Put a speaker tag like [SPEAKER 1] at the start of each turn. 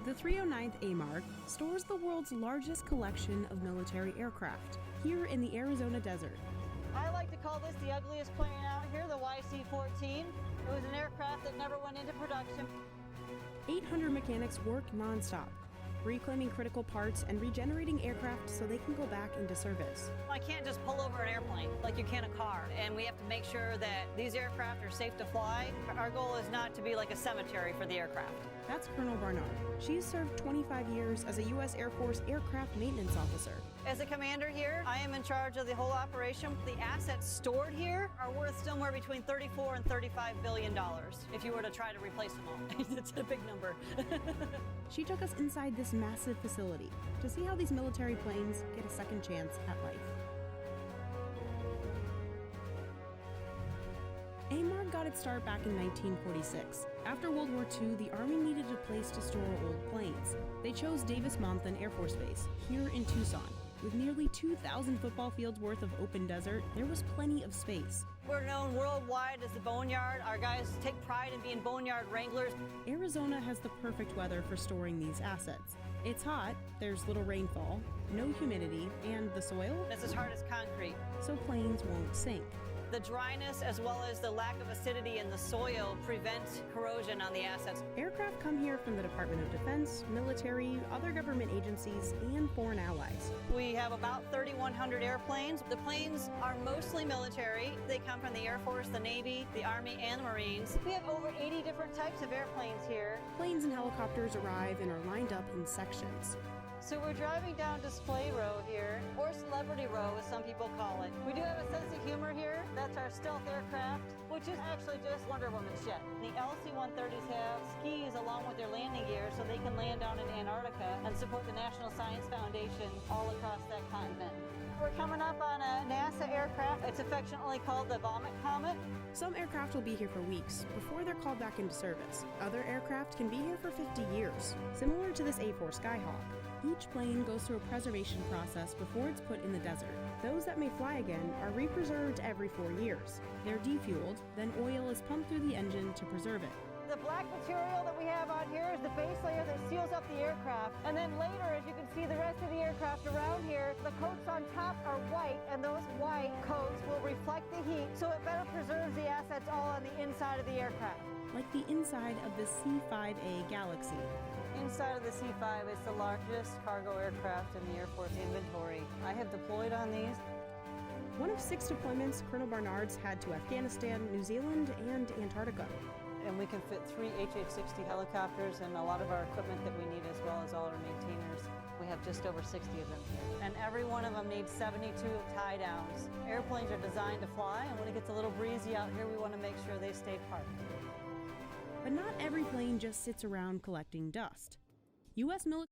[SPEAKER 1] The 309th AMARG stores the world's largest collection of military aircraft here in the Arizona desert.
[SPEAKER 2] I like to call this the ugliest plane out here, the YC-14. It was an aircraft that never went into production.
[SPEAKER 1] 800 mechanics work nonstop, reclaiming critical parts and regenerating aircraft so they can go back into service.
[SPEAKER 2] I can't just pull over an airplane like you can a car, and we have to make sure that these aircraft are safe to fly. Our goal is not to be like a cemetery for the aircraft.
[SPEAKER 1] That's Colonel Barnard. She's served 25 years as a U.S. Air Force aircraft maintenance officer.
[SPEAKER 2] As a commander here, I am in charge of the whole operation. The assets stored here are worth somewhere between $34 and $35 billion if you were to try to replace them all. It's a big number.
[SPEAKER 1] She took us inside this massive facility to see how these military planes get a second chance at life. AMARG got its start back in 1946. After World War II, the Army needed a place to store old planes. They chose Davis-Monthan Air Force Base, here in Tucson. With nearly 2,000 football fields worth of open desert, there was plenty of space.
[SPEAKER 2] We're known worldwide as the boneyard. Our guys take pride in being boneyard wranglers.
[SPEAKER 1] Arizona has the perfect weather for storing these assets. It's hot, there's little rainfall, no humidity, and the soil?
[SPEAKER 2] It's as hard as concrete.
[SPEAKER 1] So planes won't sink.
[SPEAKER 2] The dryness as well as the lack of acidity in the soil prevent corrosion on the assets.
[SPEAKER 1] Aircraft come here from the Department of Defense, military, other government agencies, and foreign allies.
[SPEAKER 2] We have about 3,100 airplanes. The planes are mostly military. They come from the Air Force, the Navy, the Army, and the Marines. We have over 80 different types of airplanes here.
[SPEAKER 1] Planes and helicopters arrive and are lined up in sections.
[SPEAKER 2] So we're driving down Display Row here, or Celebrity Row as some people call it. We do have a sense of humor here. That's our stealth aircraft, which is actually just Wonder Woman's jet. The LC-130s have skis along with their landing gear so they can land down in Antarctica and support the National Science Foundation all across that continent. We're coming up on a NASA aircraft. It's affectionately called the Vomit Comet.
[SPEAKER 1] Some aircraft will be here for weeks before they're called back into service. Other aircraft can be here for 50 years, similar to this A-4 Skyhawk. Each plane goes through a preservation process before it's put in the desert. Those that may fly again are re-preserved every 4 years. They're defueled, then oil is pumped through the engine to preserve it.
[SPEAKER 2] The black material that we have on here is the base layer that seals up the aircraft. And then later, as you can see the rest of the aircraft around here, the coats on top are white, and those white coats will reflect the heat, so it better preserves the assets all on the inside of the aircraft.
[SPEAKER 1] Like the inside of the C-5A Galaxy.
[SPEAKER 2] Inside of the C-5 is the largest cargo aircraft in the Air Force inventory. I have deployed on these.
[SPEAKER 1] One of 6 deployments Colonel Barnard's had to Afghanistan, New Zealand, and Antarctica.
[SPEAKER 2] And we can fit 3 HH-60 helicopters and a lot of our equipment that we need, as well as all our maintainers. We have just over 60 of them here. And every one of them needs 72 tie downs. Airplanes are designed to fly, and when it gets a little breezy out here, we want to make sure they stay parked.
[SPEAKER 1] But not every plane just sits around collecting dust. U.S. military